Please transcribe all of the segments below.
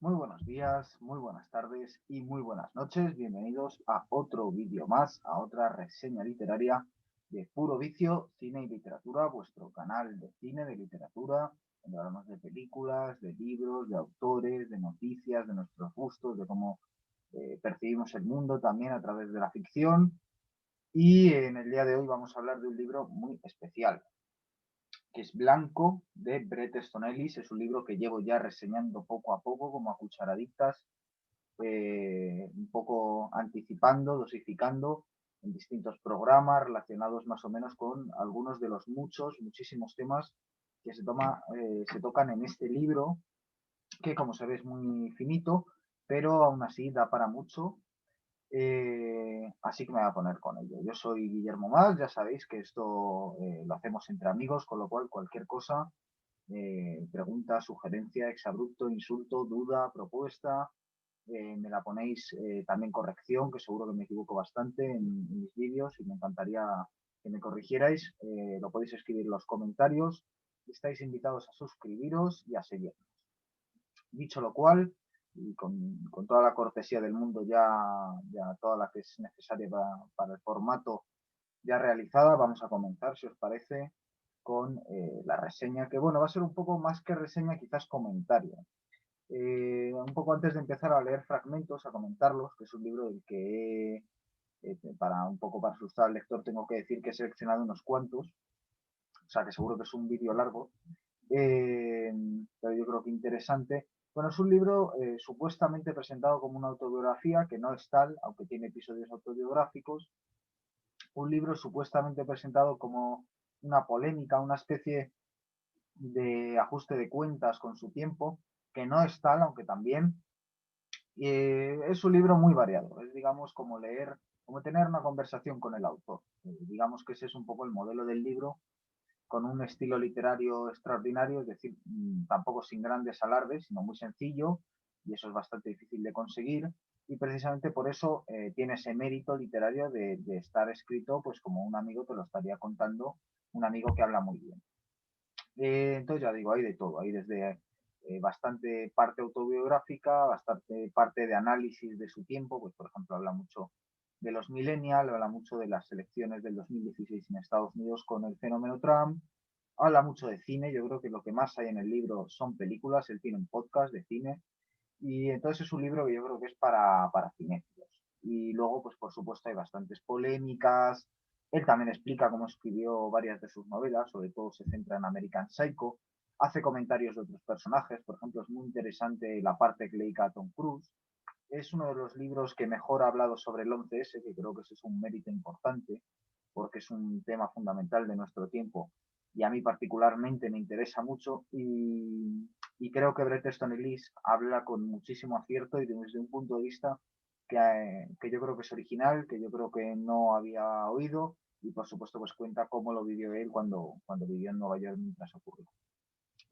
Muy buenos días, muy buenas tardes y muy buenas noches. Bienvenidos a otro vídeo más, a otra reseña literaria de Puro Vicio, Cine y Literatura, vuestro canal de cine, de literatura, donde hablamos de películas, de libros, de autores, de noticias, de nuestros gustos, de cómo percibimos el mundo también a través de la ficción. Y en el día de hoy vamos a hablar de un libro muy especial, que es Blanco, de Bret Easton Ellis. Es un libro que llevo ya reseñando poco a poco, como a cucharaditas, un poco anticipando, dosificando en distintos programas relacionados más o menos con algunos de los muchísimos temas que se tocan en este libro, que como se ve es muy finito, pero aún así da para mucho. Así que me voy a poner con ello. Yo soy Guillermo Más, ya sabéis que esto lo hacemos entre amigos, con lo cual cualquier cosa, pregunta, sugerencia, exabrupto, insulto, duda, propuesta, me la ponéis, también corrección, que seguro que me equivoco bastante en mis vídeos y me encantaría que me corrigierais. Lo podéis escribir en los comentarios. Estáis invitados a suscribiros y a seguirnos. Dicho lo cual, y con toda la cortesía del mundo ya toda la que es necesaria para el formato ya realizada, vamos a comenzar, si os parece, con la reseña, que bueno, va a ser un poco más que reseña, quizás comentario. Un poco antes de empezar a leer fragmentos, a comentarlos, que es un libro del que para un poco para asustar al lector tengo que decir que he seleccionado unos cuantos, o sea que seguro que es un vídeo largo, eh, pero yo creo que interesante. Bueno, es un libro supuestamente presentado como una autobiografía, que no es tal, aunque tiene episodios autobiográficos. Un libro supuestamente presentado como una polémica, una especie de ajuste de cuentas con su tiempo, que no es tal, aunque también. Es un libro muy variado, es digamos como leer, como tener una conversación con el autor. Digamos que ese es un poco el modelo del libro, con un estilo literario extraordinario, es decir, tampoco sin grandes alardes, sino muy sencillo, y eso es bastante difícil de conseguir, y precisamente por eso tiene ese mérito literario de estar escrito pues como un amigo te lo estaría contando, un amigo que habla muy bien. Entonces ya digo, hay de todo, hay desde bastante parte autobiográfica, bastante parte de análisis de su tiempo, pues por ejemplo habla mucho de los millennials, habla mucho de las elecciones del 2016 en Estados Unidos con el fenómeno Trump, habla mucho de cine, yo creo que lo que más hay en el libro son películas, él tiene un podcast de cine, y entonces es un libro que yo creo que es para cinéfilos. Y luego, pues por supuesto, hay bastantes polémicas. Él también explica cómo escribió varias de sus novelas, sobre todo se centra en American Psycho. Hace comentarios de otros personajes, por ejemplo, es muy interesante la parte que le dedica a Tom Cruise. Es uno de los libros que mejor ha hablado sobre el 11S, que creo que ese es un mérito importante, porque es un tema fundamental de nuestro tiempo y a mí particularmente me interesa mucho y creo que Bret Easton Ellis habla con muchísimo acierto y desde un punto de vista que yo creo que es original, que yo creo que no había oído y por supuesto pues cuenta cómo lo vivió él cuando vivió en Nueva York mientras ocurrió.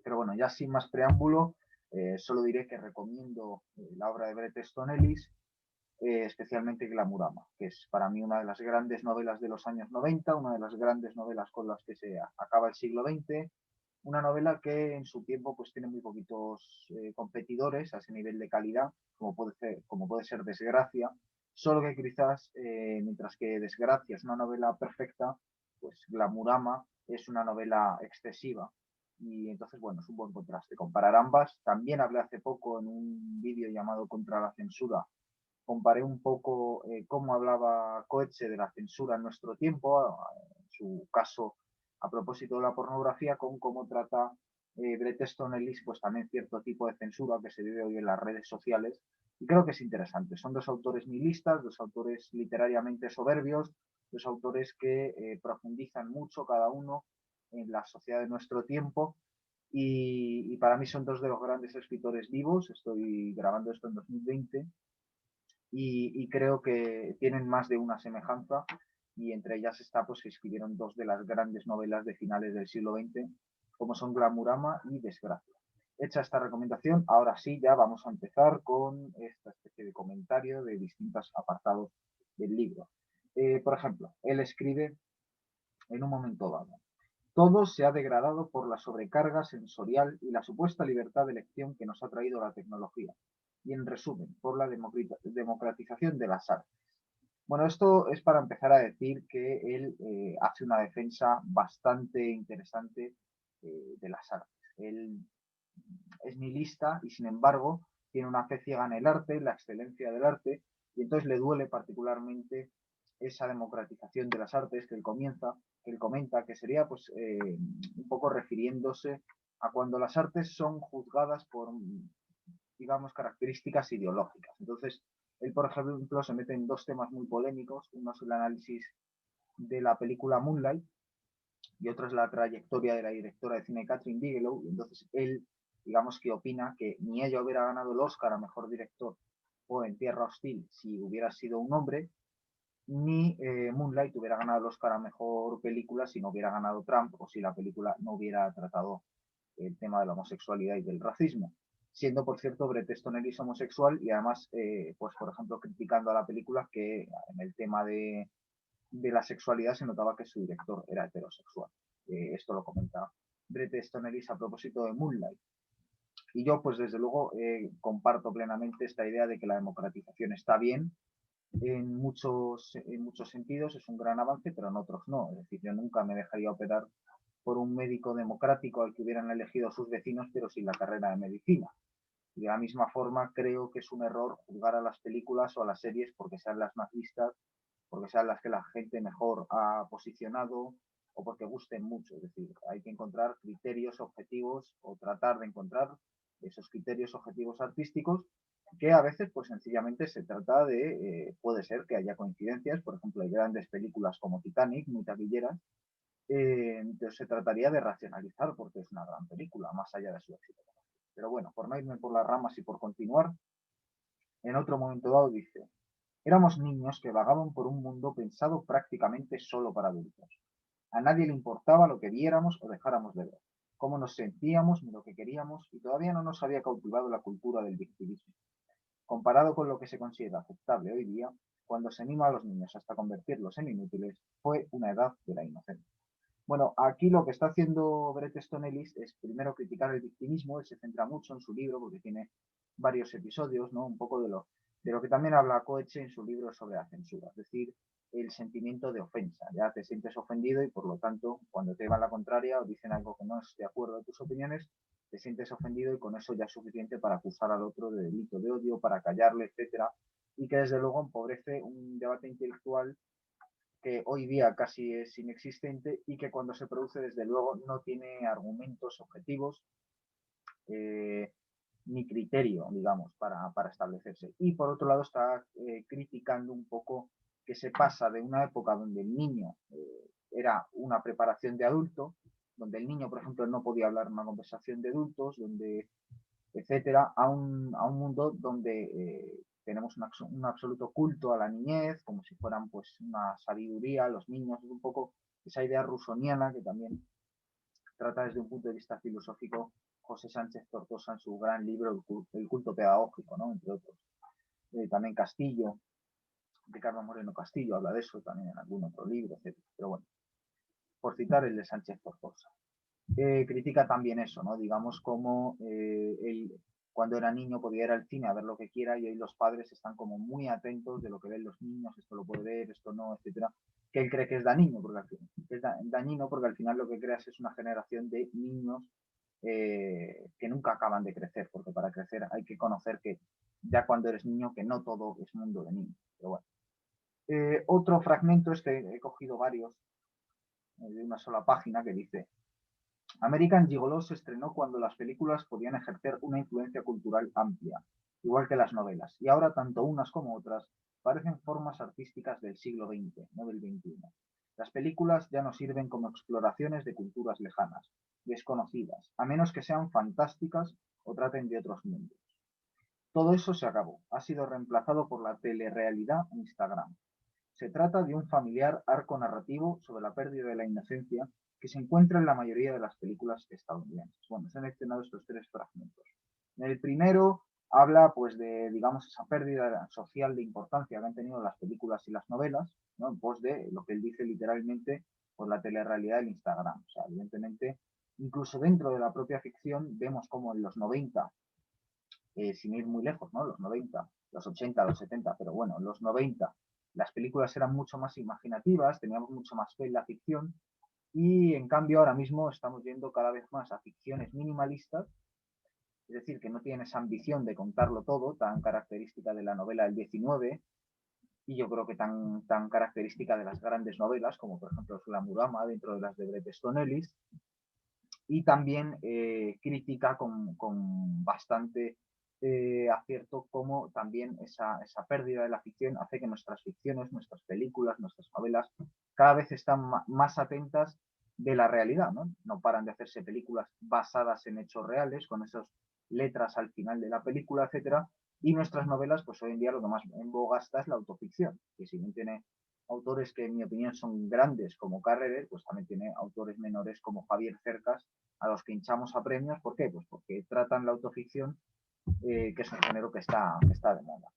Pero bueno, ya sin más preámbulo, solo diré que recomiendo la obra de Bret Easton Ellis, especialmente Glamurama, que es para mí una de las grandes novelas de los años 90, una de las grandes novelas con las que se acaba el siglo XX, una novela que en su tiempo pues tiene muy poquitos competidores a ese nivel de calidad, como puede ser Desgracia, solo que quizás, mientras que Desgracia es una novela perfecta, pues Glamurama es una novela excesiva. Y entonces, bueno, es un buen contraste. Comparar ambas. También hablé hace poco en un vídeo llamado Contra la Censura, comparé un poco cómo hablaba Coetze de la censura en nuestro tiempo, en su caso a propósito de la pornografía, con cómo trata Bret Easton Ellis, pues también cierto tipo de censura que se vive hoy en las redes sociales. Y creo que es interesante. Son dos autores nihilistas, dos autores literariamente soberbios, dos autores que profundizan mucho cada uno en la sociedad de nuestro tiempo y para mí son dos de los grandes escritores vivos. Estoy grabando esto en 2020 y creo que tienen más de una semejanza y entre ellas está pues que escribieron dos de las grandes novelas de finales del siglo XX como son Glamurama y Desgracia. Hecha esta recomendación, ahora sí ya vamos a empezar con esta especie de comentario de distintos apartados del libro. Por ejemplo, él escribe en un momento dado: Todo se ha degradado por la sobrecarga sensorial y la supuesta libertad de elección que nos ha traído la tecnología. Y en resumen, por la democratización de las artes. Bueno, esto es para empezar a decir que él hace una defensa bastante interesante de las artes. Él es nihilista y sin embargo tiene una fe ciega en el arte, la excelencia del arte, y entonces le duele particularmente esa democratización de las artes que él comenta, que sería pues un poco refiriéndose a cuando las artes son juzgadas por, digamos, características ideológicas. Entonces, él, por ejemplo, se mete en dos temas muy polémicos. Uno es el análisis de la película Moonlight y otro es la trayectoria de la directora de cine Catherine Bigelow. Y entonces, él, digamos que opina que ni ella hubiera ganado el Oscar a Mejor Director o En Tierra Hostil si hubiera sido un hombre, ni Moonlight hubiera ganado el Oscar a Mejor Película si no hubiera ganado Trump o si la película no hubiera tratado el tema de la homosexualidad y del racismo. Siendo, por cierto, Bret Easton Ellis homosexual y además, pues por ejemplo, criticando a la película que en el tema de la sexualidad se notaba que su director era heterosexual. Esto lo comenta Bret Easton Ellis a propósito de Moonlight. Y yo, pues desde luego, comparto plenamente esta idea de que la democratización está bien, en muchos sentidos es un gran avance, pero en otros no. Es decir, yo nunca me dejaría operar por un médico democrático al que hubieran elegido sus vecinos, pero sin la carrera de medicina. Y de la misma forma, creo que es un error juzgar a las películas o a las series porque sean las más vistas, porque sean las que la gente mejor ha posicionado o porque gusten mucho. Es decir, hay que encontrar criterios objetivos o tratar de encontrar esos criterios objetivos artísticos que a veces pues sencillamente se trata de, puede ser que haya coincidencias, por ejemplo hay grandes películas como Titanic, muy taquilleras, entonces se trataría de racionalizar porque es una gran película, más allá de su éxito. Pero bueno, por no irme por las ramas y por continuar, en otro momento dado dice, éramos niños que vagaban por un mundo pensado prácticamente solo para adultos. A nadie le importaba lo que viéramos o dejáramos de ver, cómo nos sentíamos ni lo que queríamos, y todavía no nos había cautivado la cultura del victimismo. Comparado con lo que se considera aceptable hoy día, cuando se anima a los niños hasta convertirlos en inútiles, fue una edad de la inocencia. Bueno, aquí lo que está haciendo Bret Easton Ellis es primero criticar el victimismo. Él se centra mucho en su libro porque tiene varios episodios, ¿no? Un poco de lo que también habla Coetzee en su libro sobre la censura, es decir, el sentimiento de ofensa. Ya te sientes ofendido y por lo tanto, cuando te van la contraria o dicen algo que no es de acuerdo a tus opiniones, te sientes ofendido y con eso ya es suficiente para acusar al otro de delito de odio, para callarle, etcétera, y que desde luego empobrece un debate intelectual que hoy día casi es inexistente y que cuando se produce, desde luego, no tiene argumentos objetivos ni criterio, digamos, para establecerse. Y por otro lado está criticando un poco que se pasa de una época donde el niño era una preparación de adulto, donde el niño, por ejemplo, no podía hablar una conversación de adultos, donde etcétera, a un mundo donde tenemos un absoluto culto a la niñez, como si fueran pues una sabiduría, los niños, es un poco esa idea rusoniana que también trata desde un punto de vista filosófico José Sánchez Tortosa en su gran libro El culto pedagógico, ¿no? Entre otros. También Castillo, Ricardo Moreno Castillo, habla de eso también en algún otro libro, etcétera. Pero bueno, por citar el de Sánchez Tortosa. Critica también eso, ¿no? Digamos como él cuando era niño podía ir al cine a ver lo que quiera y hoy los padres están como muy atentos de lo que ven los niños, esto lo puede ver, esto no, etcétera, que él cree que es dañino porque dañino porque al final lo que creas es una generación de niños que nunca acaban de crecer, porque para crecer hay que conocer que ya cuando eres niño que no todo es mundo de niños. Pero bueno. Otro fragmento, he cogido varios de una sola página que dice American Gigolo se estrenó cuando las películas podían ejercer una influencia cultural amplia, igual que las novelas, y ahora tanto unas como otras parecen formas artísticas del siglo XX, no del XXI. Las películas ya no sirven como exploraciones de culturas lejanas, desconocidas, a menos que sean fantásticas o traten de otros mundos. Todo eso se acabó, ha sido reemplazado por la telerrealidad Instagram. Se trata de un familiar arco narrativo sobre la pérdida de la inocencia que se encuentra en la mayoría de las películas estadounidenses. Bueno, se han seleccionado estos tres fragmentos. En el primero habla pues de, digamos, esa pérdida social de importancia que han tenido las películas y las novelas, ¿no? En pos de lo que él dice literalmente pues la telerrealidad del Instagram. O sea, evidentemente, incluso dentro de la propia ficción, vemos como en los 90, sin ir muy lejos, ¿no? Los 90, los 80, los 70, pero bueno, los 90, las películas eran mucho más imaginativas, teníamos mucho más fe en la ficción, y en cambio ahora mismo estamos viendo cada vez más a ficciones minimalistas, es decir, que no tienen esa ambición de contarlo todo, tan característica de la novela del 19, y yo creo que tan característica de las grandes novelas, como por ejemplo Sulamurama, dentro de las de Bret Easton Ellis, y también critica con bastante acierto cómo también esa pérdida de la ficción hace que nuestras ficciones, nuestras películas, nuestras novelas cada vez están más atentas de la realidad, ¿no? No paran de hacerse películas basadas en hechos reales, con esas letras al final de la película, etcétera, y nuestras novelas, pues hoy en día lo que más en boga está es la autoficción, que si bien tiene autores que en mi opinión son grandes como Carrerer, pues también tiene autores menores como Javier Cercas, a los que hinchamos a premios. ¿Por qué? Pues porque tratan la autoficción, que es un género que está de moda.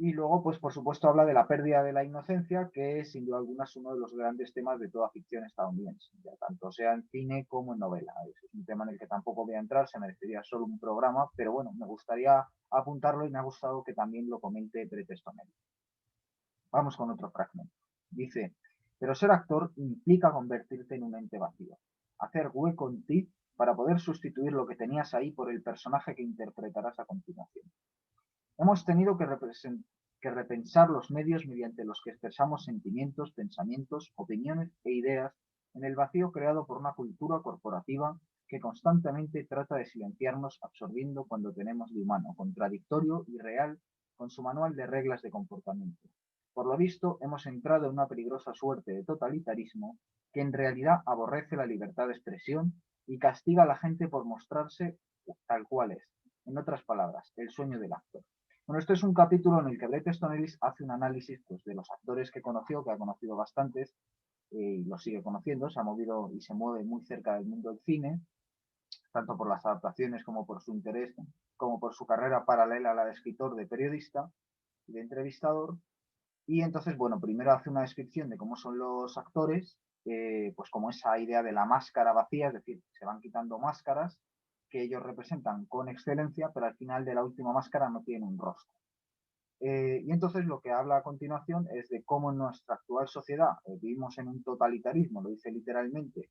Y luego, pues por supuesto, habla de la pérdida de la inocencia, que sin duda alguna es uno de los grandes temas de toda ficción estadounidense, ya tanto sea en cine como en novela. Es un tema en el que tampoco voy a entrar, se merecería solo un programa, pero bueno, me gustaría apuntarlo y me ha gustado que también lo comente Bret Easton Ellis. Vamos con otro fragmento. Dice, pero ser actor implica convertirte en un ente vacío, hacer hueco en ti para poder sustituir lo que tenías ahí por el personaje que interpretarás a continuación. Hemos tenido que repensar los medios mediante los que expresamos sentimientos, pensamientos, opiniones e ideas en el vacío creado por una cultura corporativa que constantemente trata de silenciarnos, absorbiendo cuando tenemos de humano, contradictorio y real con su manual de reglas de comportamiento. Por lo visto, hemos entrado en una peligrosa suerte de totalitarismo que en realidad aborrece la libertad de expresión y castiga a la gente por mostrarse tal cual es. En otras palabras, el sueño del actor. Bueno, este es un capítulo en el que Bret Easton Ellis hace un análisis, pues, de los actores que conoció, que ha conocido bastantes, y los sigue conociendo, se ha movido y se mueve muy cerca del mundo del cine, tanto por las adaptaciones como por su interés, como por su carrera paralela a la de escritor, de periodista y de entrevistador. Y entonces, bueno, primero hace una descripción de cómo son los actores, pues como esa idea de la máscara vacía, es decir, se van quitando máscaras que ellos representan con excelencia, pero al final de la última máscara no tienen un rostro. Y entonces lo que habla a continuación es de cómo en nuestra actual sociedad vivimos en un totalitarismo, lo dice literalmente,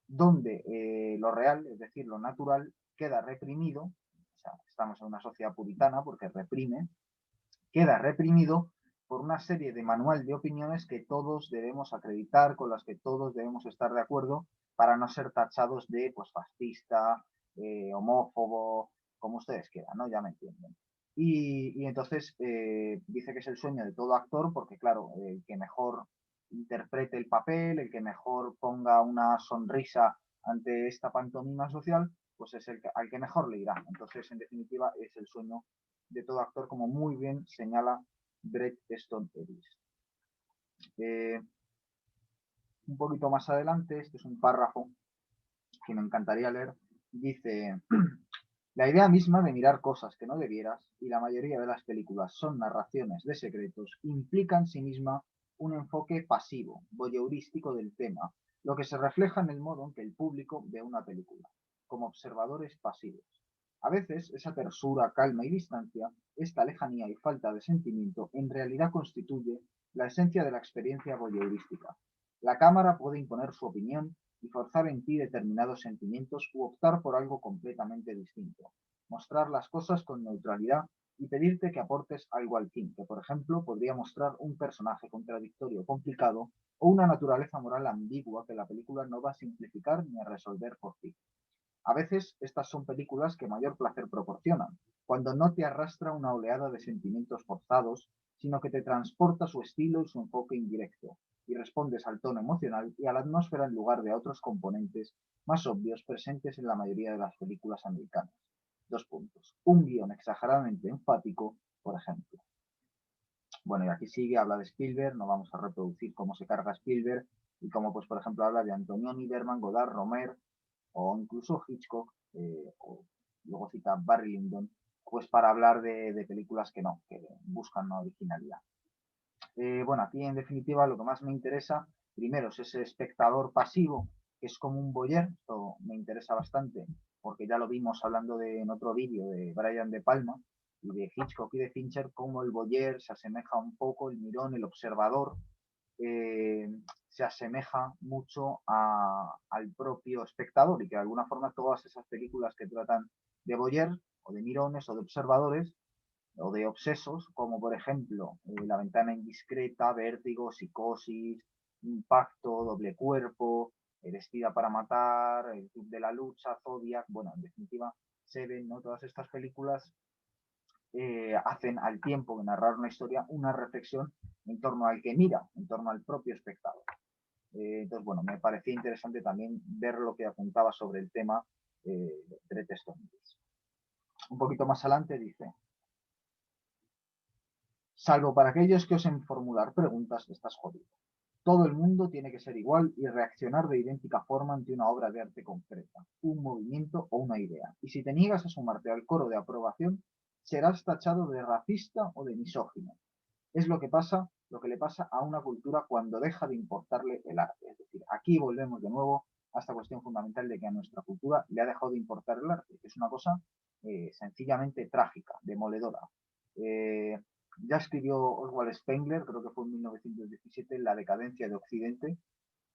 donde lo real, es decir, lo natural, queda reprimido. O sea, estamos en una sociedad puritana porque reprime, queda reprimido por una serie de manual de opiniones que todos debemos acreditar, con las que todos debemos estar de acuerdo para no ser tachados de, pues, fascista, homófobo, como ustedes quieran, ¿no? Ya me entienden. Y entonces dice que es el sueño de todo actor porque, claro, el que mejor interprete el papel, el que mejor ponga una sonrisa ante esta pantomima social, pues es al que mejor le irá. Entonces, en definitiva, es el sueño de todo actor, como muy bien señala Bret Easton Ellis. Un poquito más adelante, este es un párrafo que me encantaría leer, dice, la idea misma de mirar cosas que no debieras, y la mayoría de las películas son narraciones de secretos, implica en sí misma un enfoque pasivo, voyeurístico del tema, lo que se refleja en el modo en que el público ve una película, como observadores pasivos. A veces, esa tersura, calma y distancia, esta lejanía y falta de sentimiento, en realidad constituye la esencia de la experiencia voyeurística. La cámara puede imponer su opinión y forzar en ti determinados sentimientos u optar por algo completamente distinto. Mostrar las cosas con neutralidad y pedirte que aportes algo al fin, que por ejemplo podría mostrar un personaje contradictorio o complicado o una naturaleza moral ambigua que la película no va a simplificar ni a resolver por ti. A veces estas son películas que mayor placer proporcionan, cuando no te arrastra una oleada de sentimientos forzados, sino que te transporta su estilo y su enfoque indirecto, y respondes al tono emocional y a la atmósfera en lugar de a otros componentes más obvios presentes en la mayoría de las películas americanas. Dos puntos. Un guión exageradamente enfático, por ejemplo. Bueno, y aquí sigue, habla de Spielberg, no vamos a reproducir cómo se carga Spielberg y cómo, pues, por ejemplo, habla de Antonioni, Bergman, Godard, Romer o incluso Hitchcock, o luego cita Barry Lyndon, pues para hablar de películas que no, que buscan una originalidad. Bueno, aquí en definitiva lo que más me interesa primero es ese espectador pasivo, que es como un voyeur, esto me interesa bastante, porque ya lo vimos hablando en otro vídeo de Brian De Palma, y de Hitchcock y de Fincher, como el voyeur se asemeja un poco, el mirón, el observador, eh, se asemeja mucho al propio espectador y que de alguna forma todas esas películas que tratan de voyeur o de mirones o de observadores o de obsesos, como por ejemplo La ventana indiscreta, Vértigo, Psicosis, Impacto, Doble cuerpo, Vestida para matar, El club de la lucha, Zodiac, bueno, en definitiva, Seven, ¿no? Todas estas películas hacen al tiempo de narrar una historia una reflexión en torno al que mira, en torno al propio espectador. Entonces, bueno, me parecía interesante también ver lo que apuntaba sobre el tema de Bret Easton Ellis. Un poquito más adelante dice, salvo para aquellos que osen formular preguntas, estás jodido. Todo el mundo tiene que ser igual y reaccionar de idéntica forma ante una obra de arte concreta, un movimiento o una idea. Y si te niegas a sumarte al coro de aprobación, serás tachado de racista o de misógino. Es lo que pasa, lo que le pasa a una cultura cuando deja de importarle el arte. Es decir, aquí volvemos de nuevo a esta cuestión fundamental de que a nuestra cultura le ha dejado de importar el arte, que es una cosa sencillamente trágica, demoledora. Eh, ya escribió Oswald Spengler, creo que fue en 1917, La decadencia de Occidente,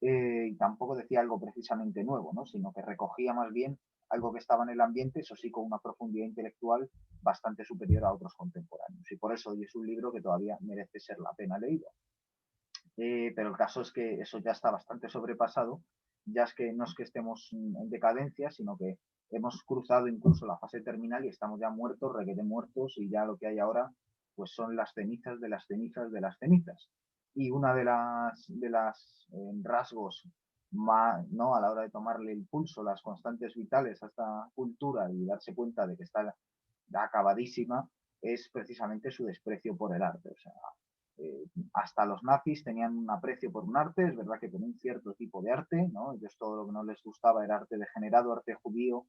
y tampoco decía algo precisamente nuevo, ¿no? Sino que recogía más bien algo que estaba en el ambiente, eso sí, con una profundidad intelectual bastante superior a otros contemporáneos. Y por eso hoy es un libro que todavía merece ser la pena leído. Pero el caso es que eso ya está bastante sobrepasado, ya es que no es que estemos en decadencia, sino que hemos cruzado incluso la fase terminal y estamos ya muertos, requete muertos, y ya lo que hay ahora pues son las cenizas de las cenizas de las cenizas. Y una de las rasgos más, ¿no? A la hora de tomarle el pulso, las constantes vitales a esta cultura y darse cuenta de que está acabadísima, es precisamente su desprecio por el arte. O sea, hasta los nazis tenían un aprecio por un arte, es verdad que por un cierto tipo de arte, ¿no? Ellos todo lo que no les gustaba era arte degenerado, arte judío,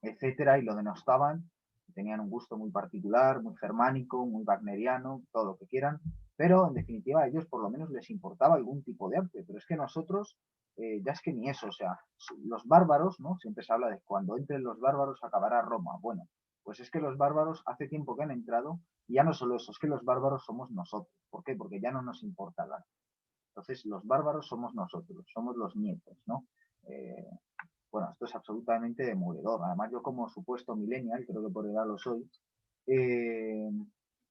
etcétera, y lo denostaban. Tenían un gusto muy particular, muy germánico, muy wagneriano, todo lo que quieran, pero en definitiva a ellos por lo menos les importaba algún tipo de arte, pero es que nosotros, ya es que ni eso, o sea, los bárbaros, ¿no? Siempre se habla de cuando entren los bárbaros acabará Roma. Bueno, pues es que los bárbaros hace tiempo que han entrado y ya no solo eso, es que los bárbaros somos nosotros. ¿Por qué? Porque ya no nos importa el arte. Entonces, los bárbaros somos nosotros, somos los nietos, ¿no? Eh, bueno, esto es absolutamente demoledor. Además, yo como supuesto millennial, creo que por edad lo soy, eh,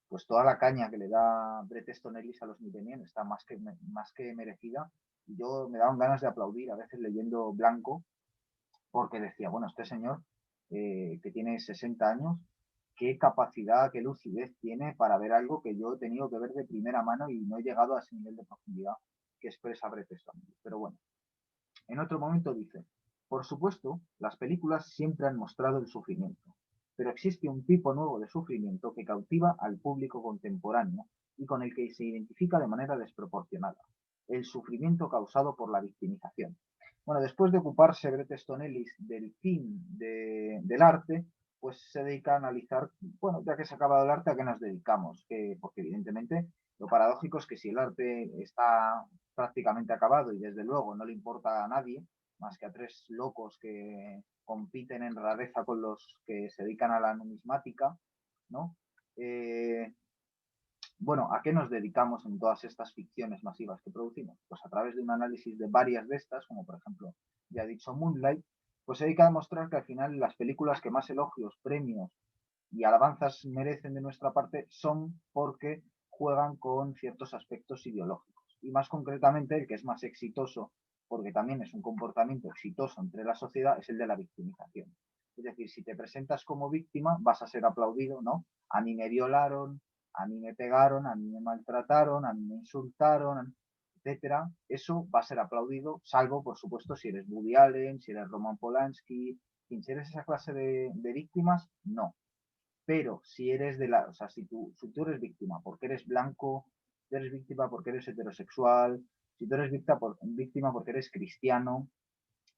pues toda la caña que le da Bret Easton Ellis a los millennials está más que merecida. Y yo me daban ganas de aplaudir a veces leyendo Blanco, porque decía, bueno, este señor que tiene 60 años, qué capacidad, qué lucidez tiene para ver algo que yo he tenido que ver de primera mano y no he llegado a ese nivel de profundidad que expresa Bret Easton Ellis. Pero bueno, en otro momento dice, por supuesto, las películas siempre han mostrado el sufrimiento, pero existe un tipo nuevo de sufrimiento que cautiva al público contemporáneo y con el que se identifica de manera desproporcionada, el sufrimiento causado por la victimización. Bueno, después de ocuparse Bret Easton Ellis del fin del arte, pues se dedica a analizar, bueno, ya que se ha acabado el arte, ¿a qué nos dedicamos? Porque evidentemente lo paradójico es que si el arte está prácticamente acabado y desde luego no le importa a nadie, más que a tres locos que compiten en rareza con los que se dedican a la numismática, ¿no? Bueno, ¿a qué nos dedicamos en todas estas ficciones masivas que producimos? Pues a través de un análisis de varias de estas, como por ejemplo, ya he dicho Moonlight, pues se dedica a demostrar que al final las películas que más elogios, premios y alabanzas merecen de nuestra parte son porque juegan con ciertos aspectos ideológicos. Y más concretamente, el que es más exitoso, porque también es un comportamiento exitoso entre la sociedad, es el de la victimización. Es decir, si te presentas como víctima, vas a ser aplaudido, ¿no? A mí me violaron, a mí me pegaron, a mí me maltrataron, a mí me insultaron, etcétera. Eso va a ser aplaudido, salvo, por supuesto, si eres Woody Allen, si eres Roman Polanski, si eres esa clase de víctimas, no. Pero si eres o sea, si tú eres víctima porque eres blanco, si eres víctima porque eres heterosexual, si tú eres víctima porque eres cristiano,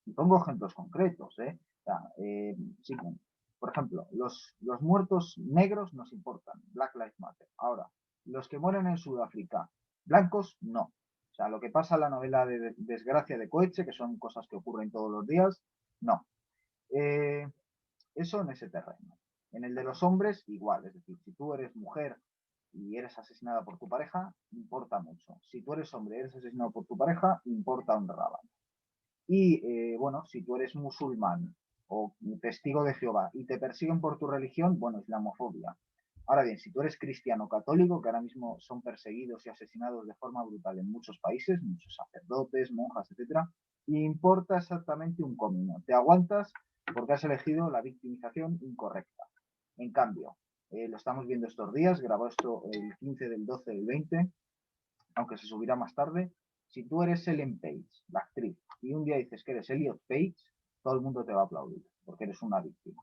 y pongo ejemplos concretos, ¿eh? O sea, sí, por ejemplo, los muertos negros nos importan, Black Lives Matter. Ahora, los que mueren en Sudáfrica, blancos, no. sea, lo que pasa en la novela de Desgracia de Coetzee, que son cosas que ocurren todos los días, no. Eso en ese terreno. En el de los hombres, igual. Es decir, si tú eres mujer y eres asesinada por tu pareja, importa mucho. Si tú eres hombre y eres asesinado por tu pareja, importa un rábano. Y bueno, si tú eres musulmán o testigo de Jehová y te persiguen por tu religión, bueno, islamofobia. Ahora bien, si tú eres cristiano católico, que ahora mismo son perseguidos y asesinados de forma brutal en muchos países, muchos sacerdotes, monjas, etcétera, importa exactamente un comino. Te aguantas porque has elegido la victimización incorrecta. En cambio, lo estamos viendo estos días, grabó esto el 15 del 12 del 20, aunque se subirá más tarde. Si tú eres Ellen Page, la actriz, y un día dices que eres Elliot Page, todo el mundo te va a aplaudir, porque eres una víctima.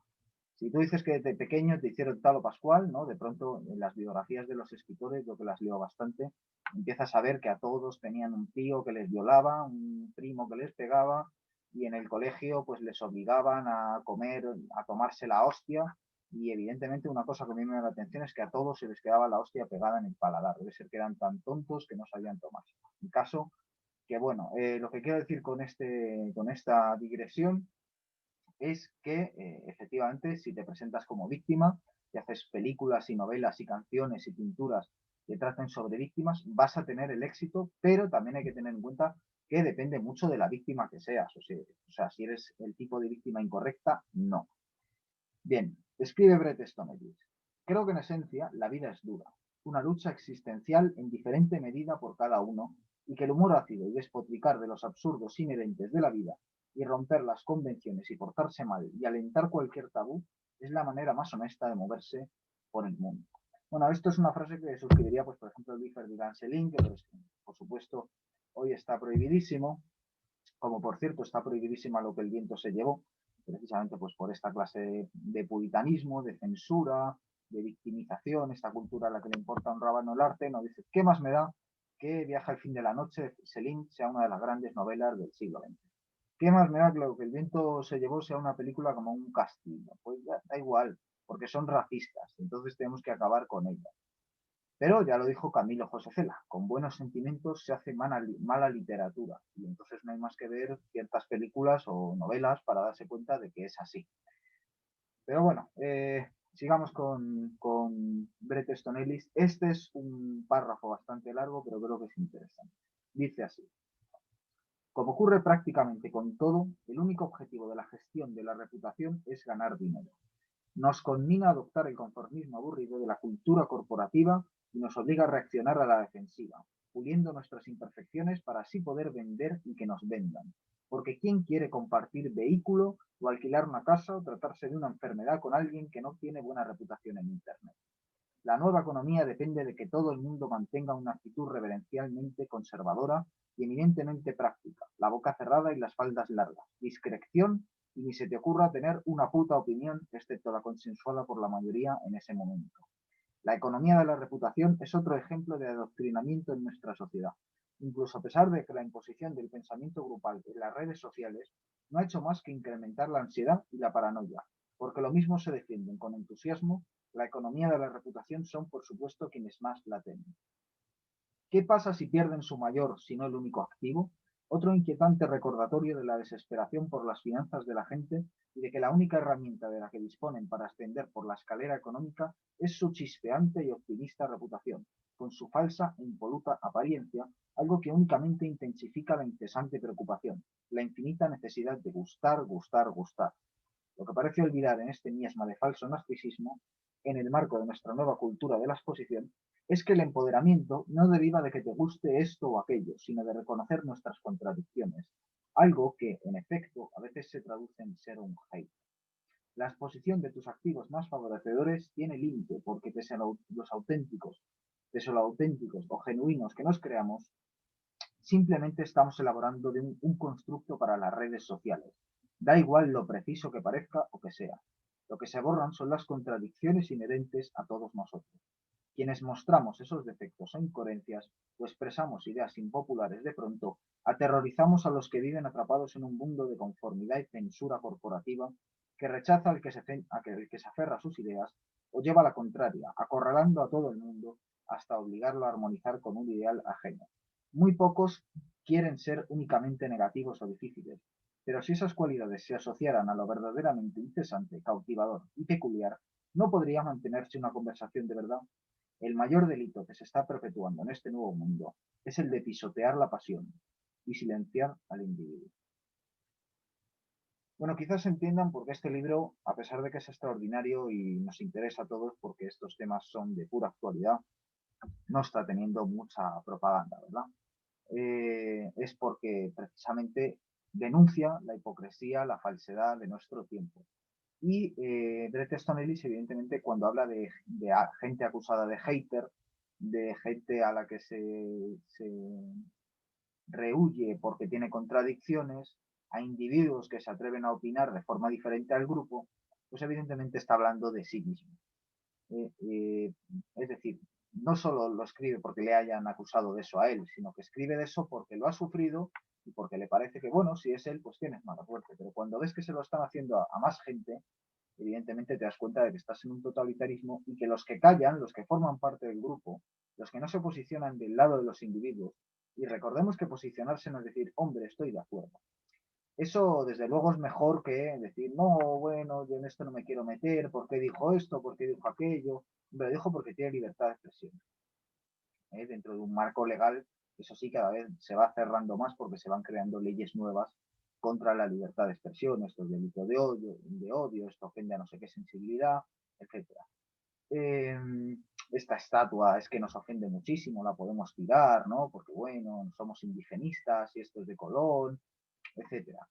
Si tú dices que desde pequeño te hicieron tal o pascual, ¿no? De pronto en las biografías de los escritores, yo que las leo bastante, empiezas a ver que a todos tenían un tío que les violaba, un primo que les pegaba, y en el colegio pues les obligaban a comer, a tomarse la hostia, y evidentemente una cosa que a mí me llama la atención es que a todos se les quedaba la hostia pegada en el paladar. Debe ser que eran tan tontos que no sabían tomarse. En caso que, bueno, lo que quiero decir con esta digresión es que efectivamente si te presentas como víctima y haces películas y novelas y canciones y pinturas que traten sobre víctimas, vas a tener el éxito, pero también hay que tener en cuenta que depende mucho de la víctima que seas. O sea, si eres el tipo de víctima incorrecta, no. Bien, escribe Bret Easton Ellis. Creo que en esencia la vida es dura, una lucha existencial en diferente medida por cada uno, y que el humor ácido y despotricar de los absurdos inherentes de la vida y romper las convenciones y portarse mal y alentar cualquier tabú es la manera más honesta de moverse por el mundo. Bueno, esto es una frase que suscribiría, pues, por ejemplo, Luis Ferdinand Selin, que por supuesto hoy está prohibidísimo, como por cierto está prohibidísima lo que el viento se llevó, precisamente pues por esta clase de puritanismo, de censura, de victimización, esta cultura a la que le importa un rábano el arte, no dice, ¿qué más me da que Viaja al fin de la noche de Céline sea una de las grandes novelas del siglo XX? ¿Qué más me da que lo que el viento se llevó sea una película como un castillo? Pues ya, da igual, porque son racistas, entonces tenemos que acabar con ella. Pero ya lo dijo Camilo José Cela, con buenos sentimientos se hace mala literatura, y entonces no hay más que ver ciertas películas o novelas para darse cuenta de que es así. Pero bueno, sigamos con Bret Easton Ellis. Este es un párrafo bastante largo, pero creo que es interesante. Dice así: como ocurre prácticamente con todo, el único objetivo de la gestión de la reputación es ganar dinero. Nos conmina a adoptar el conformismo aburrido de la cultura corporativa y nos obliga a reaccionar a la defensiva, puliendo nuestras imperfecciones para así poder vender y que nos vendan. Porque ¿quién quiere compartir vehículo o alquilar una casa o tratarse de una enfermedad con alguien que no tiene buena reputación en Internet? La nueva economía depende de que todo el mundo mantenga una actitud reverencialmente conservadora y eminentemente práctica, la boca cerrada y las faldas largas, discreción y ni se te ocurra tener una puta opinión, excepto la consensuada por la mayoría en ese momento. La economía de la reputación es otro ejemplo de adoctrinamiento en nuestra sociedad. Incluso a pesar de que la imposición del pensamiento grupal en las redes sociales no ha hecho más que incrementar la ansiedad y la paranoia, porque lo mismo se defienden con entusiasmo, la economía de la reputación son, por supuesto, quienes más la temen. ¿Qué pasa si pierden su mayor, si no el único activo? Otro inquietante recordatorio de la desesperación por las finanzas de la gente y de que la única herramienta de la que disponen para ascender por la escalera económica es su chispeante y optimista reputación, con su falsa e impoluta apariencia, algo que únicamente intensifica la incesante preocupación, la infinita necesidad de gustar, gustar, gustar. Lo que parece olvidar en este miasma de falso narcisismo, en el marco de nuestra nueva cultura de la exposición, es que el empoderamiento no deriva de que te guste esto o aquello, sino de reconocer nuestras contradicciones, algo que, en efecto, a veces se traduce en ser un hate. La exposición de tus activos más favorecedores tiene límite, porque pese a los auténticos o genuinos que nos creamos, simplemente estamos elaborando un constructo para las redes sociales. Da igual lo preciso que parezca o que sea. Lo que se borran son las contradicciones inherentes a todos nosotros. Quienes mostramos esos defectos o incoherencias o expresamos ideas impopulares de pronto, aterrorizamos a los que viven atrapados en un mundo de conformidad y censura corporativa que rechaza al que se aferra a sus ideas o lleva la contraria, acorralando a todo el mundo hasta obligarlo a armonizar con un ideal ajeno. Muy pocos quieren ser únicamente negativos o difíciles, pero si esas cualidades se asociaran a lo verdaderamente interesante, cautivador y peculiar, ¿no podría mantenerse una conversación de verdad? El mayor delito que se está perpetuando en este nuevo mundo es el de pisotear la pasión y silenciar al individuo. Bueno, quizás entiendan por qué este libro, a pesar de que es extraordinario y nos interesa a todos porque estos temas son de pura actualidad, no está teniendo mucha propaganda, ¿verdad? Es porque precisamente denuncia la hipocresía, la falsedad de nuestro tiempo. Y Bret Easton Ellis, evidentemente, cuando habla de gente acusada de hater, de gente a la que se rehuye porque tiene contradicciones, a individuos que se atreven a opinar de forma diferente al grupo, pues evidentemente está hablando de sí mismo. Es decir, no solo lo escribe porque le hayan acusado de eso a él, sino que escribe de eso porque lo ha sufrido y porque le parece que, bueno, si es él, pues tienes mala suerte. Pero cuando ves que se lo están haciendo a más gente, evidentemente te das cuenta de que estás en un totalitarismo y que los que callan, los que forman parte del grupo, los que no se posicionan del lado de los individuos, y recordemos que posicionarse no es decir, hombre, estoy de acuerdo. Eso, desde luego, es mejor que decir, no, bueno, yo en esto no me quiero meter, ¿por qué dijo esto? ¿Por qué dijo aquello? Lo dijo porque tiene libertad de expresión. Dentro de un marco legal, eso sí, cada vez se va cerrando más porque se van creando leyes nuevas contra la libertad de expresión, esto es delito de odio, esto ofende a no sé qué sensibilidad, etcétera. Eh, esta estatua es que nos ofende muchísimo, la podemos tirar, ¿no? Porque, bueno, somos indigenistas y esto es de Colón, etcétera.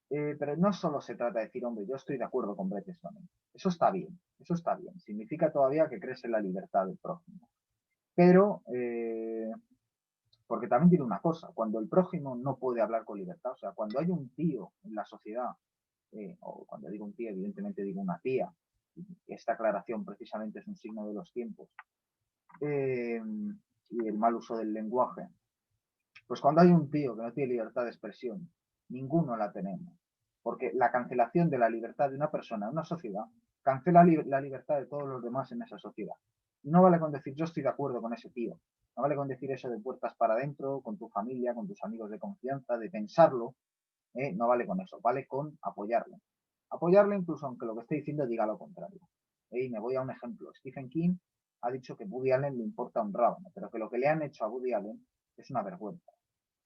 Pero no solo se trata de decir, hombre, yo estoy de acuerdo con Bret Easton. Eso está bien, eso está bien. Significa todavía que crees en la libertad del prójimo. Pero, porque también tiene una cosa, cuando el prójimo no puede hablar con libertad, o sea, cuando hay un tío en la sociedad, o cuando digo un tío, evidentemente digo una tía, esta aclaración precisamente es un signo de los tiempos, y el mal uso del lenguaje, pues cuando hay un tío que no tiene libertad de expresión, ninguno la tenemos. Porque la cancelación de la libertad de una persona en una sociedad cancela la libertad de todos los demás en esa sociedad. Y no vale con decir yo estoy de acuerdo con ese tío. No vale con decir eso de puertas para adentro, con tu familia, con tus amigos de confianza, de pensarlo. No vale con eso, vale con apoyarlo. Apoyarlo incluso aunque lo que esté diciendo diga lo contrario. Y me voy a un ejemplo. Stephen King ha dicho que Woody Allen le importa un rábano, pero que lo que le han hecho a Woody Allen es una vergüenza.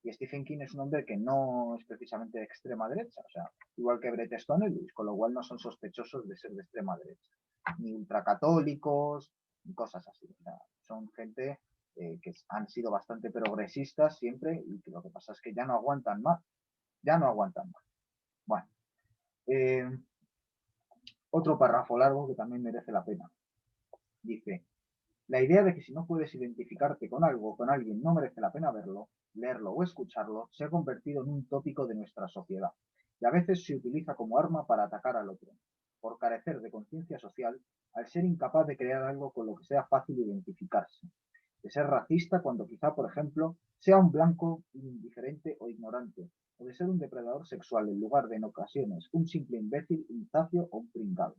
Y Stephen King es un hombre que no es precisamente de extrema derecha, o sea, igual que Bret Easton Ellis, con lo cual no son sospechosos de ser de extrema derecha, ni ultracatólicos, ni cosas así. O sea, son gente que han sido bastante progresistas siempre y que lo que pasa es que ya no aguantan más, ya no aguantan más. Bueno, eh, otro párrafo largo que también merece la pena. Dice, la idea de que si no puedes identificarte con algo o con alguien no merece la pena verlo, leerlo o escucharlo se ha convertido en un tópico de nuestra sociedad y a veces se utiliza como arma para atacar al otro, por carecer de conciencia social, al ser incapaz de crear algo con lo que sea fácil identificarse, de ser racista cuando quizá, por ejemplo, sea un blanco indiferente o ignorante, o de ser un depredador sexual en lugar de, en ocasiones, un simple imbécil, un zafio o un pringado.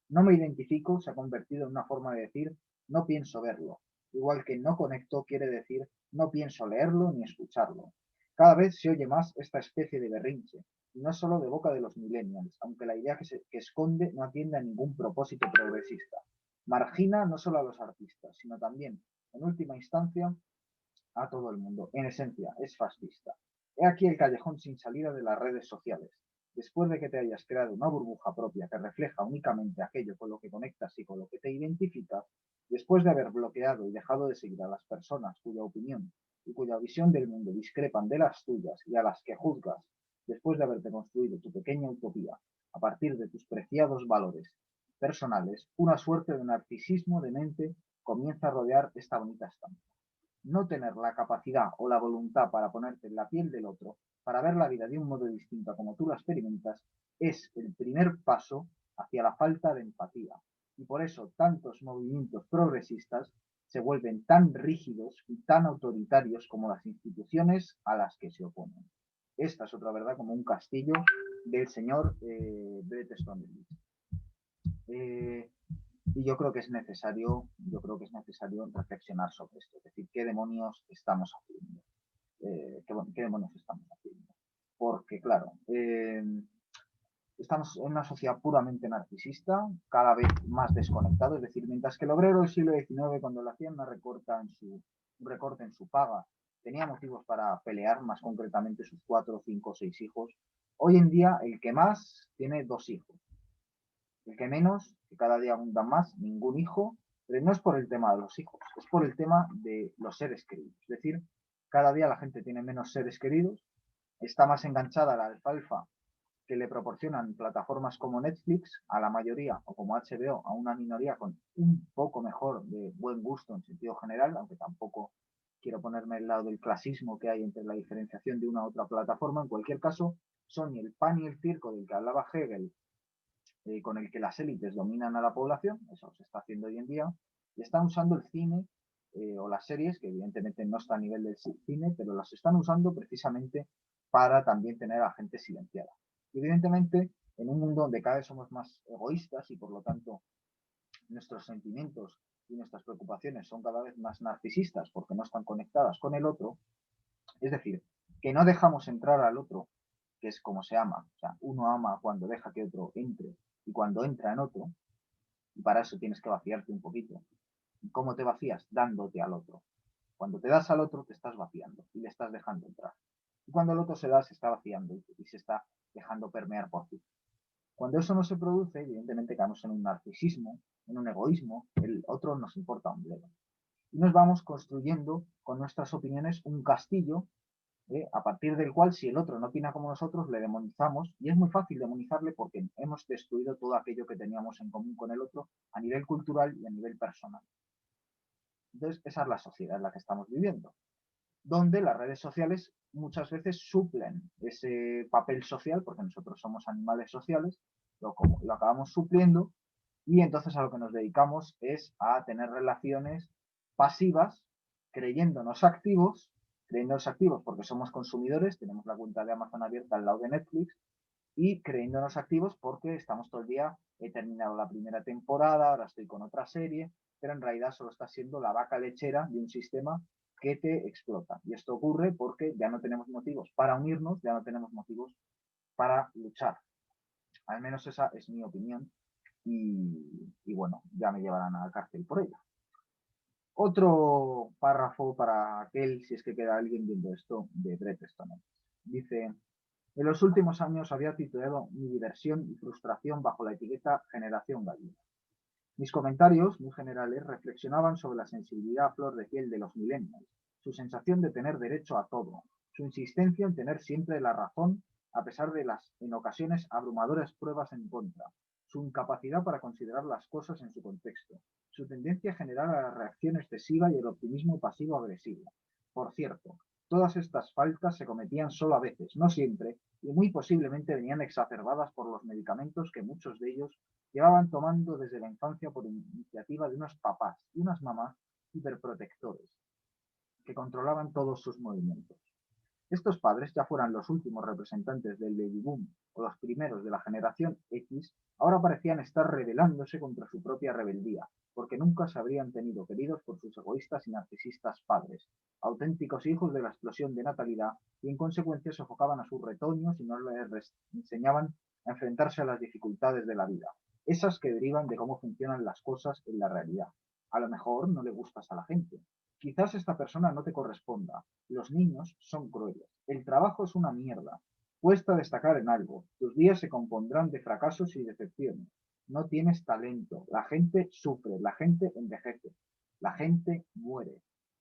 No me identifico se ha convertido en una forma de decir no pienso verlo. Igual que no conecto quiere decir no pienso leerlo ni escucharlo. Cada vez se oye más esta especie de berrinche, y no solo de boca de los millennials, aunque la idea que esconde no atiende a ningún propósito progresista. Margina no solo a los artistas, sino también, en última instancia, a todo el mundo. En esencia, es fascista. He aquí el callejón sin salida de las redes sociales. Después de que te hayas creado una burbuja propia que refleja únicamente aquello con lo que conectas y con lo que te identifica, después de haber bloqueado y dejado de seguir a las personas cuya opinión y cuya visión del mundo discrepan de las tuyas y a las que juzgas, después de haberte construido tu pequeña utopía a partir de tus preciados valores personales, una suerte de narcisismo de mente comienza a rodear esta bonita estampa. No tener la capacidad o la voluntad para ponerte en la piel del otro, para ver la vida de un modo distinto a como tú la experimentas, es el primer paso hacia la falta de empatía. Y por eso tantos movimientos progresistas se vuelven tan rígidos y tan autoritarios como las instituciones a las que se oponen. Esta es otra verdad como un castillo del señor Bret Easton Ellis. Y yo creo que es necesario reflexionar sobre esto, es decir, qué demonios estamos haciendo. qué demonios estamos haciendo. Porque, claro, estamos en una sociedad puramente narcisista, cada vez más desconectado, es decir, mientras que el obrero del siglo XIX, cuando le hacían un recorte en su paga, tenía motivos para pelear, más concretamente sus 4, 5, 6 hijos, hoy en día el que más tiene 2 hijos, el que menos, que cada día abundan más, ningún hijo, pero no es por el tema de los hijos, es por el tema de los seres queridos, es decir, cada día la gente tiene menos seres queridos, está más enganchada a la alfalfa que le proporcionan plataformas como Netflix a la mayoría o como HBO a una minoría con un poco mejor de buen gusto en sentido general, aunque tampoco quiero ponerme al lado del clasismo que hay entre la diferenciación de una u otra plataforma. En cualquier caso, son el pan y el circo del que hablaba Hegel, con el que las élites dominan a la población, eso se está haciendo hoy en día, y están usando el cine o las series, que evidentemente no está a nivel del cine, pero las están usando precisamente para también tener a gente silenciada. Y evidentemente, en un mundo donde cada vez somos más egoístas y por lo tanto nuestros sentimientos y nuestras preocupaciones son cada vez más narcisistas porque no están conectadas con el otro, es decir, que no dejamos entrar al otro, que es como se ama, o sea, uno ama cuando deja que otro entre y cuando entra en otro, y para eso tienes que vaciarte un poquito. ¿Y cómo te vacías? Dándote al otro. Cuando te das al otro, te estás vaciando y le estás dejando entrar. Y cuando el otro se da, se está vaciando y se está dejando permear por ti. Cuando eso no se produce, evidentemente caemos en un narcisismo, en un egoísmo, el otro nos importa un bledo. Y nos vamos construyendo con nuestras opiniones un castillo, a partir del cual si el otro no opina como nosotros, le demonizamos, y es muy fácil demonizarle porque hemos destruido todo aquello que teníamos en común con el otro a nivel cultural y a nivel personal. Entonces, esa es la sociedad en la que estamos viviendo, donde las redes sociales muchas veces suplen ese papel social, porque nosotros somos animales sociales, lo acabamos supliendo, y entonces a lo que nos dedicamos es a tener relaciones pasivas, creyéndonos activos porque somos consumidores, tenemos la cuenta de Amazon abierta al lado de Netflix, y creyéndonos activos porque estamos todo el día, he terminado la primera temporada, ahora estoy con otra serie, pero en realidad solo está siendo la vaca lechera de un sistema que te explota. Y esto ocurre porque ya no tenemos motivos para unirnos, ya no tenemos motivos para luchar. Al menos esa es mi opinión y bueno, ya me llevarán a la cárcel por ello. Otro párrafo para aquel, si es que queda alguien viendo esto, de Bret Easton Ellis. Dice: en los últimos años había titulado mi diversión y frustración bajo la etiqueta Generación Gallina. Mis comentarios, muy generales, reflexionaban sobre la sensibilidad a flor de piel de los millennials, su sensación de tener derecho a todo, su insistencia en tener siempre la razón a pesar de las, en ocasiones, abrumadoras pruebas en contra, su incapacidad para considerar las cosas en su contexto, su tendencia general a la reacción excesiva y el optimismo pasivo-agresivo. Por cierto, todas estas faltas se cometían solo a veces, no siempre, y muy posiblemente venían exacerbadas por los medicamentos que muchos de ellos llevaban tomando desde la infancia por iniciativa de unos papás y unas mamás hiperprotectores que controlaban todos sus movimientos. Estos padres, ya fueran los últimos representantes del baby boom o los primeros de la generación X, ahora parecían estar rebelándose contra su propia rebeldía, porque nunca se habrían tenido queridos por sus egoístas y narcisistas padres, auténticos hijos de la explosión de natalidad, y en consecuencia sofocaban a sus retoños y no les enseñaban a enfrentarse a las dificultades de la vida, esas que derivan de cómo funcionan las cosas en la realidad. A lo mejor no le gustas a la gente. Quizás esta persona no te corresponda. Los niños son crueles. El trabajo es una mierda. Cuesta destacar en algo. Tus días se compondrán de fracasos y decepciones. No tienes talento. La gente sufre. La gente envejece. La gente muere.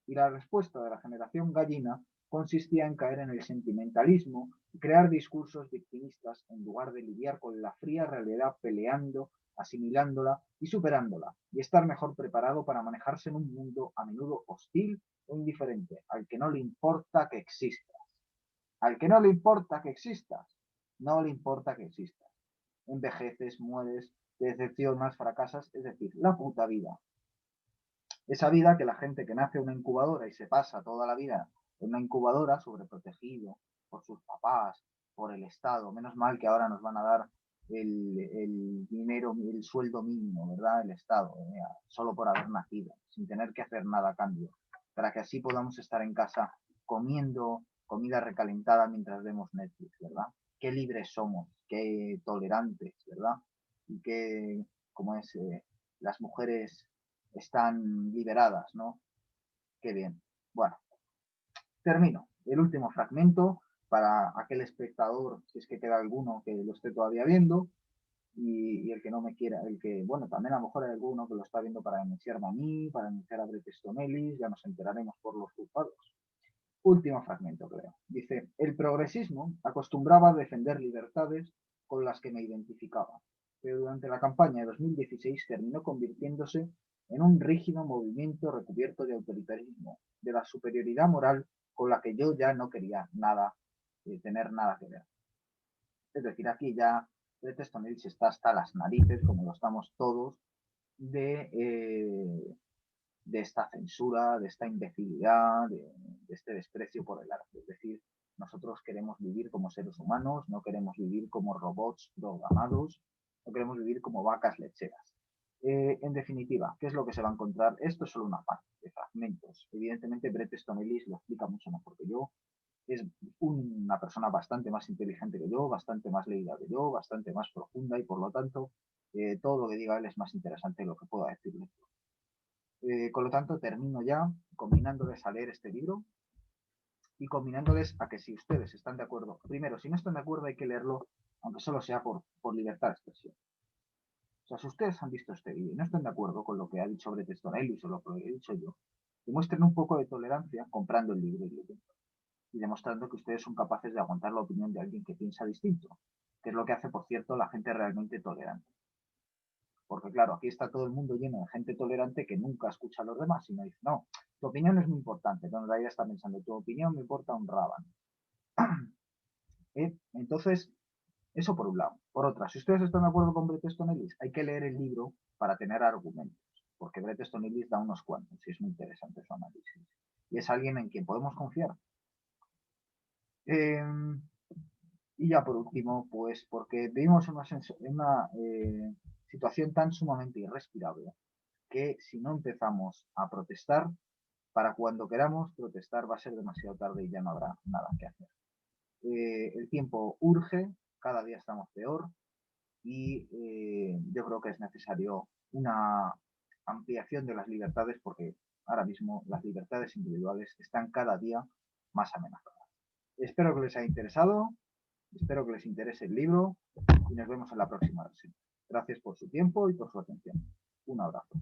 Y la respuesta de la generación gallina consistía en caer en el sentimentalismo y crear discursos victimistas en lugar de lidiar con la fría realidad peleando, asimilándola y superándola, y estar mejor preparado para manejarse en un mundo a menudo hostil o indiferente, al que no le importa que existas. Al que no le importa que existas, no le importa que existas. Envejeces, mueres, te decepcionas, fracasas, es decir, la puta vida. Esa vida que la gente que nace en una incubadora y se pasa toda la vida en una incubadora sobreprotegido por sus papás, por el Estado, menos mal que ahora nos van a dar el dinero, el sueldo mínimo, ¿verdad? El Estado, solo por haber nacido, sin tener que hacer nada a cambio, para que así podamos estar en casa comiendo comida recalentada mientras vemos Netflix, ¿verdad? Qué libres somos, qué tolerantes, ¿verdad? Y qué, como es, las mujeres están liberadas, ¿no? Qué bien. Bueno, termino. El último fragmento para aquel espectador, si es que queda alguno que lo esté todavía viendo, y el que no me quiera, el que, bueno, también a lo mejor hay alguno que lo está viendo para denunciarme a mí, para denunciar a Bret Easton Ellis, ya nos enteraremos por los culpados. Último fragmento, creo. Dice, el progresismo acostumbraba a defender libertades con las que me identificaba, pero durante la campaña de 2016 terminó convirtiéndose en un rígido movimiento recubierto de autoritarismo, de la superioridad moral con la que yo ya no quería nada, tener nada que ver. Es decir, aquí ya Bret Easton Ellis está hasta las narices, como lo estamos todos, de esta censura, de esta imbecilidad, de este desprecio por el arte. Es decir, nosotros queremos vivir como seres humanos, no queremos vivir como robots programados, no queremos vivir como vacas lecheras. En definitiva, ¿qué es lo que se va a encontrar? Esto es solo una parte de fragmentos. Evidentemente, Bret Easton Ellis lo explica mucho mejor que yo. Es una persona bastante más inteligente que yo, bastante más leída que yo, bastante más profunda y por lo tanto todo lo que diga él es más interesante de lo que pueda decirle. Con lo tanto, termino ya combinándoles a leer este libro y combinándoles a que si ustedes están de acuerdo, primero, si no están de acuerdo hay que leerlo, aunque solo sea por libertad de expresión. O sea, si ustedes han visto este vídeo y no están de acuerdo con lo que ha dicho Bret Easton Ellis o lo que he dicho yo, demuestren un poco de tolerancia comprando el libro y demostrando que ustedes son capaces de aguantar la opinión de alguien que piensa distinto, que es lo que hace, por cierto, la gente realmente tolerante. Porque claro, aquí está todo el mundo lleno de gente tolerante que nunca escucha a los demás, sino dice, no, tu opinión es muy importante. Donde la idea está pensando, tu opinión me importa un rábano. Entonces, eso por un lado. Por otra, si ustedes están de acuerdo con Bret Easton Ellis, hay que leer el libro para tener argumentos, porque Bret Easton Ellis da unos cuantos y es muy interesante su análisis. Y es alguien en quien podemos confiar. Eh, y ya por último, pues porque vivimos en una situación tan sumamente irrespirable que si no empezamos a protestar, para cuando queramos protestar va a ser demasiado tarde y ya no habrá nada que hacer. El tiempo urge, cada día estamos peor y yo creo que es necesario una ampliación de las libertades porque ahora mismo las libertades individuales están cada día más amenazadas. Espero que les haya interesado, espero que les interese el libro y nos vemos en la próxima versión. Gracias por su tiempo y por su atención. Un abrazo.